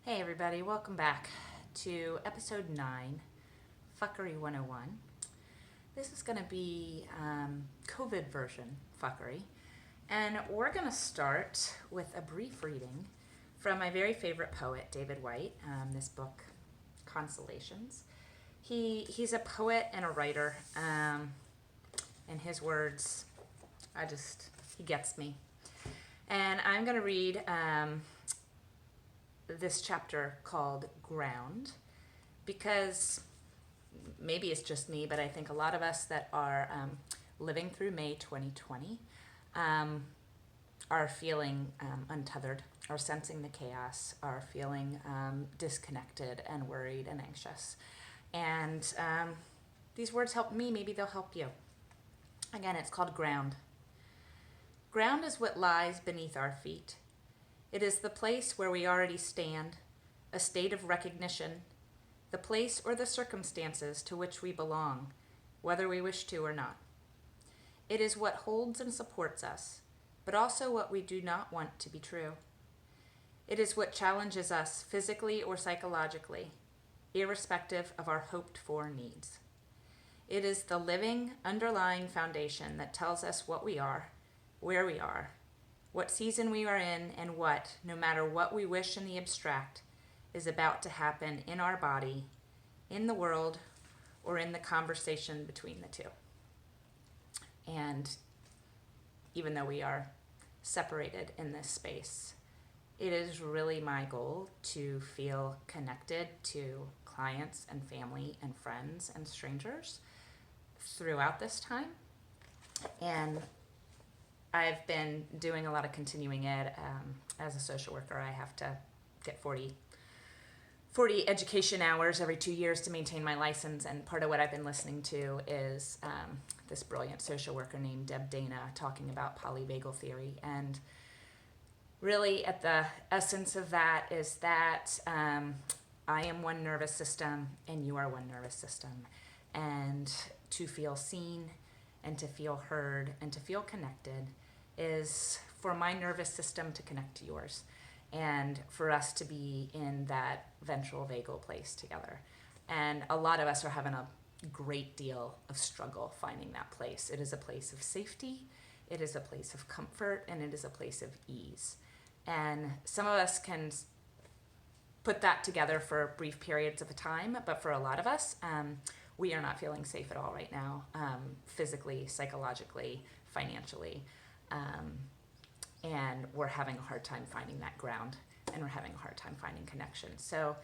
Hey everybody, welcome back to episode 9, Fuckery 101. This is going to be COVID version Fuckery, and we're going to start with a brief reading from my very favorite poet, David Whyte, this book, Consolations. He's a poet and a writer, and his words, he gets me. And I'm going to read this chapter called Ground, because maybe it's just me, but I think a lot of us that are living through May 2020 are feeling untethered, are sensing the chaos, are feeling disconnected and worried and anxious. And these words help me, maybe they'll help you. Again, it's called Ground. Ground is what lies beneath our feet. It is the place where we already stand, a state of recognition, the place or the circumstances to which we belong, whether we wish to or not. It is what holds and supports us, but also what we do not want to be true. It is what challenges us physically or psychologically, irrespective of our hoped-for needs. It is the living, underlying foundation that tells us what we are, where we are, what season we are in, and what, no matter what we wish in the abstract, is about to happen in our body, in the world, or in the conversation between the two. And even though we are separated in this space, it is really my goal to feel connected to clients and family and friends and strangers throughout this time. And I've been doing a lot of continuing ed. As a social worker, I have to get 40 education hours every 2 years to maintain my license. And part of what I've been listening to is this brilliant social worker named Deb Dana talking about Polyvagal Theory. And really at the essence of that is that I am one nervous system and you are one nervous system. And to feel seen and to feel heard and to feel connected is for my nervous system to connect to yours and for us to be in that ventral vagal place together. And a lot of us are having a great deal of struggle finding that place. It is a place of safety, it is a place of comfort, and it is a place of ease. And some of us can put that together for brief periods of time, but for a lot of us, we are not feeling safe at all right now, physically, psychologically, financially. And we're having a hard time finding that ground, and we're having a hard time finding connection. So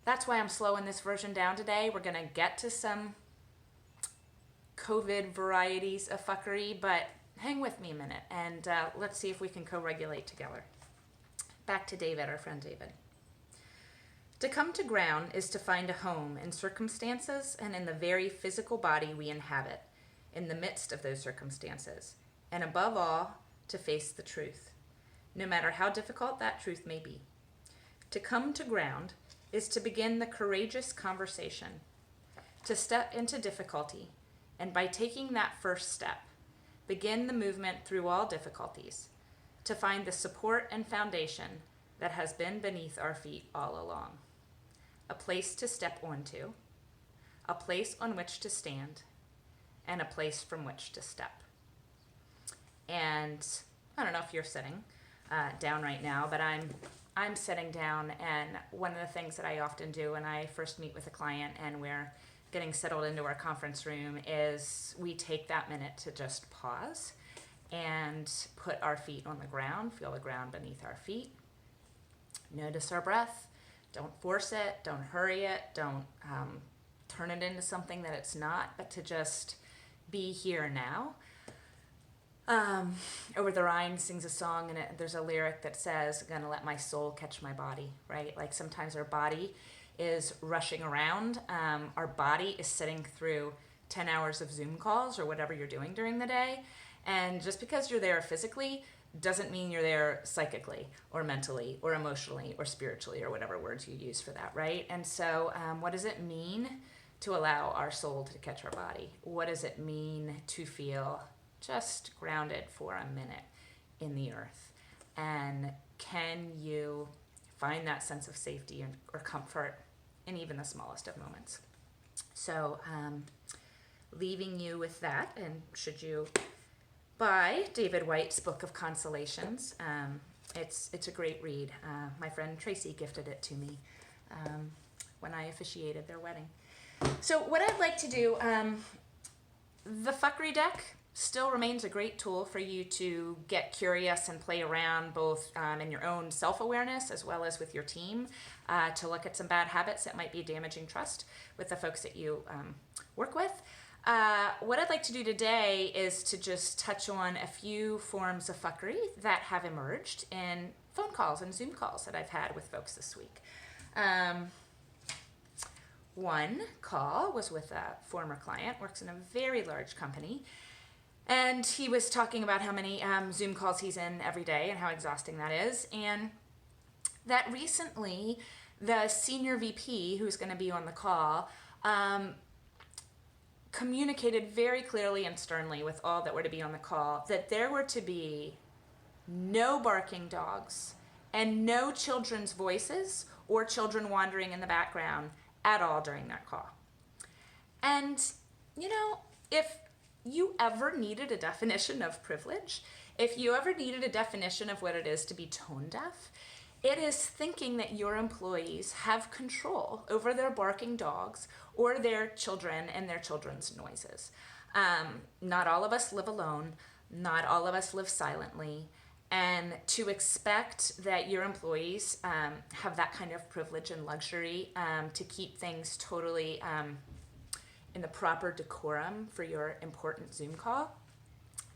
that's why I'm slowing this version down today. We're going to get to some COVID varieties of fuckery, but hang with me a minute, and let's see if we can co-regulate together. Back to David, our friend David. To come to ground is to find a home in circumstances and in the very physical body we inhabit, in the midst of those circumstances, and above all, to face the truth, no matter how difficult that truth may be. To come to ground is to begin the courageous conversation, to step into difficulty, and by taking that first step, begin the movement through all difficulties, to find the support and foundation that has been beneath our feet all along. A place to step onto, a place on which to stand, and a place from which to step. And I don't know if you're sitting down right now, but I'm sitting down, and one of the things that I often do when I first meet with a client and we're getting settled into our conference room is we take that minute to just pause and put our feet on the ground, feel the ground beneath our feet, notice our breath. Don't force it, don't hurry it, don't turn it into something that it's not, but to just be here now. Over the Rhine sings a song, and there's a lyric that says, "Gonna let my soul catch my body," right? Like sometimes our body is rushing around. Our body is sitting through 10 hours of Zoom calls or whatever you're doing during the day. And just because you're there physically doesn't mean you're there psychically or mentally or emotionally or spiritually or whatever words you use for that, right? And so what does it mean to allow our soul to catch our body? What does it mean to feel just grounded for a minute in the earth? And can you find that sense of safety or comfort in even the smallest of moments. So leaving you with that, and should you buy David White's Book of Consolations, it's a great read. My friend Tracy gifted it to me when I officiated their wedding. So what I'd like to do, the Fuckery Deck still remains a great tool for you to get curious and play around, both in your own self-awareness as well as with your team, to look at some bad habits that might be damaging trust with the folks that you work with. What I'd like to do today is to just touch on a few forms of fuckery that have emerged in phone calls and Zoom calls that I've had with folks this week. One call was with a former client, works in a very large company, and he was talking about how many Zoom calls he's in every day and how exhausting that is, and that recently the senior VP who's going to be on the call communicated very clearly and sternly with all that were to be on the call that there were to be no barking dogs and no children's voices or children wandering in the background at all during that call. And, you know, if you ever needed a definition of privilege, if you ever needed a definition of what it is to be tone deaf, it is thinking that your employees have control over their barking dogs or their children and their children's noises. Not all of us live alone. Not all of us live silently. And to expect that your employees have that kind of privilege and luxury to keep things totally in the proper decorum for your important Zoom call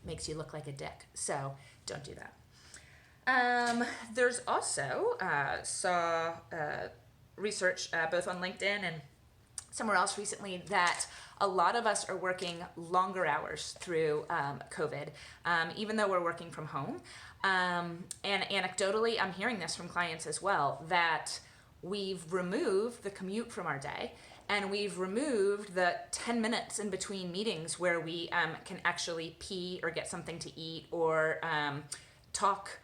makes you look like a dick. So don't do that. There's also, saw research both on LinkedIn and somewhere else recently that a lot of us are working longer hours through COVID, even though we're working from home. And anecdotally, I'm hearing this from clients as well, that we've removed the commute from our day, and we've removed the 10 minutes in between meetings where we can actually pee or get something to eat or talk,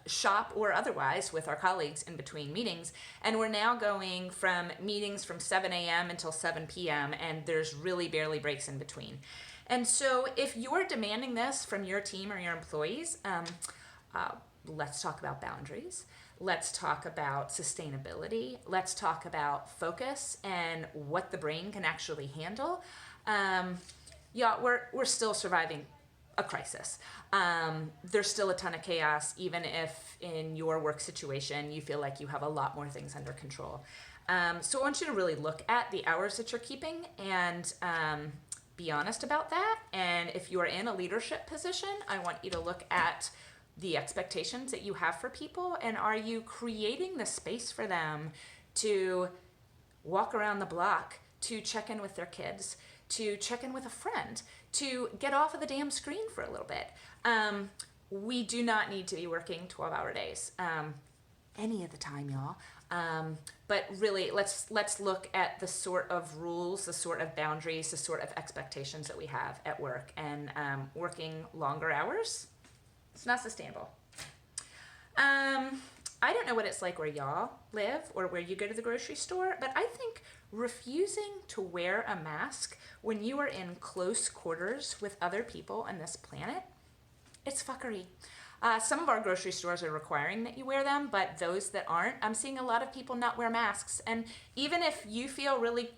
shop or otherwise with our colleagues in between meetings. And we're now going from meetings from 7 a.m. until 7 p.m. and there's really barely breaks in between. And so if you're demanding this from your team or your employees, let's talk about boundaries. Let's talk about sustainability. Let's talk about focus and what the brain can actually handle. We're still surviving a crisis. There's still a ton of chaos, even if in your work situation you feel like you have a lot more things under control. So I want you to really look at the hours that you're keeping and be honest about that. And if you are in a leadership position, I want you to look at the expectations that you have for people, and are you creating the space for them to walk around the block, to check in with their kids, to check in with a friend, to get off of the damn screen for a little bit. We do not need to be working 12-hour days any of the time, y'all. But really, let's look at the sort of rules, the sort of boundaries, the sort of expectations that we have at work. And working longer hours, it's not sustainable. I don't know what it's like where y'all live or where you go to the grocery store, but I think refusing to wear a mask when you are in close quarters with other people on this planet, it's fuckery. Some of our grocery stores are requiring that you wear them, but those that aren't, I'm seeing a lot of people not wear masks. And even if you feel really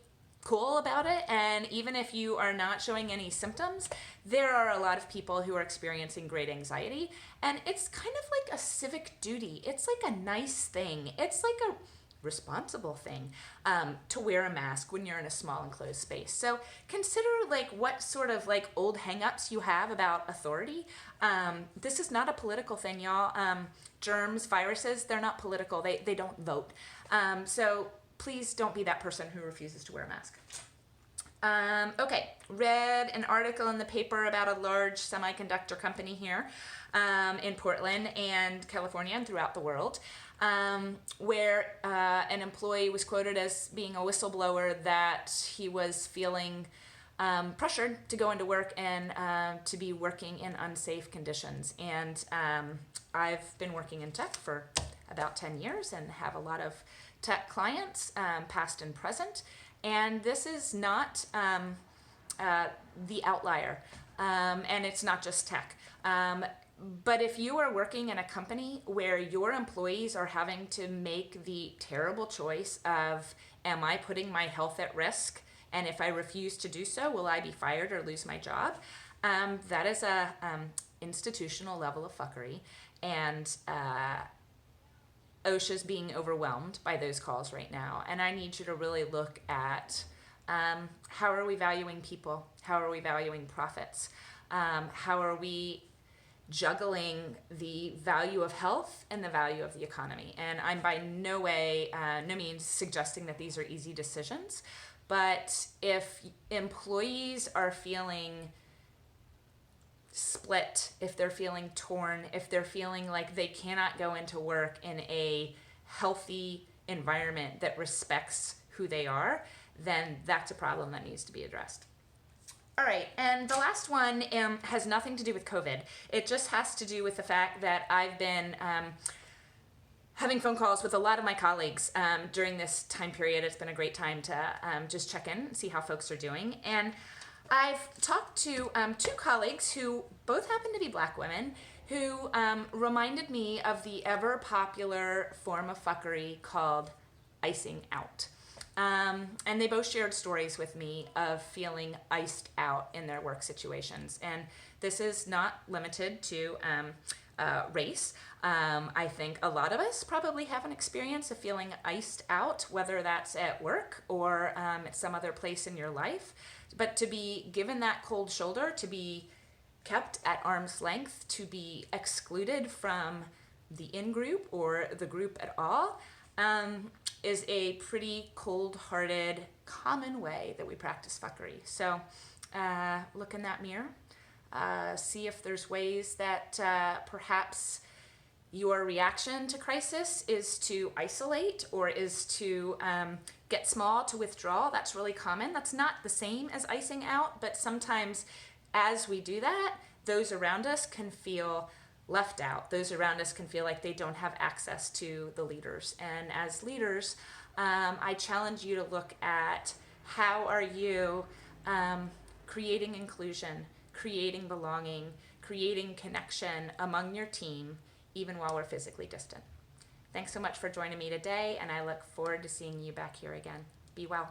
cool about it, and even if you are not showing any symptoms, there are a lot of people who are experiencing great anxiety, and it's kind of like a civic duty. It's like a nice thing. It's like a responsible thing to wear a mask when you're in a small enclosed space. So consider like what sort of like old hangups you have about authority. This is not a political thing, y'all. Germs, viruses, they're not political. They don't vote. So please don't be that person who refuses to wear a mask. Okay, read an article in the paper about a large semiconductor company here in Portland and California and throughout the world, where an employee was quoted as being a whistleblower that he was feeling pressured to go into work and to be working in unsafe conditions. And I've been working in tech for about 10 years and have a lot of tech clients, past and present. And this is not the outlier, and it's not just tech. But if you are working in a company where your employees are having to make the terrible choice of, am I putting my health at risk? And if I refuse to do so, will I be fired or lose my job? That is a institutional level of fuckery. And OSHA's being overwhelmed by those calls right now. And I need you to really look at how are we valuing people? How are we valuing profits? How are we juggling the value of health and the value of the economy? And I'm by no means suggesting that these are easy decisions. But if employees are feeling split, if they're feeling torn, if they're feeling like they cannot go into work in a healthy environment that respects who they are, then that's a problem that needs to be addressed. All right, and the last one has nothing to do with COVID. It just has to do with the fact that I've been having phone calls with a lot of my colleagues during this time period. It's been a great time to just check in and see how folks are doing. And I've talked to two colleagues who both happen to be Black women who reminded me of the ever popular form of fuckery called icing out. And they both shared stories with me of feeling iced out in their work situations. And this is not limited to race. I think a lot of us probably have an experience of feeling iced out, whether that's at work or at some other place in your life. But to be given that cold shoulder, to be kept at arm's length, to be excluded from the in-group or the group at all, is a pretty cold-hearted, common way that we practice fuckery. So look in that mirror, see if there's ways that perhaps your reaction to crisis is to isolate or is to get small, to withdraw. That's really common. That's not the same as icing out, but sometimes as we do that, those around us can feel left out. Those around us can feel like they don't have access to the leaders. And as leaders, I challenge you to look at how are you creating inclusion, creating belonging, creating connection among your team, even while we're physically distant. Thanks so much for joining me today, and I look forward to seeing you back here again. Be well.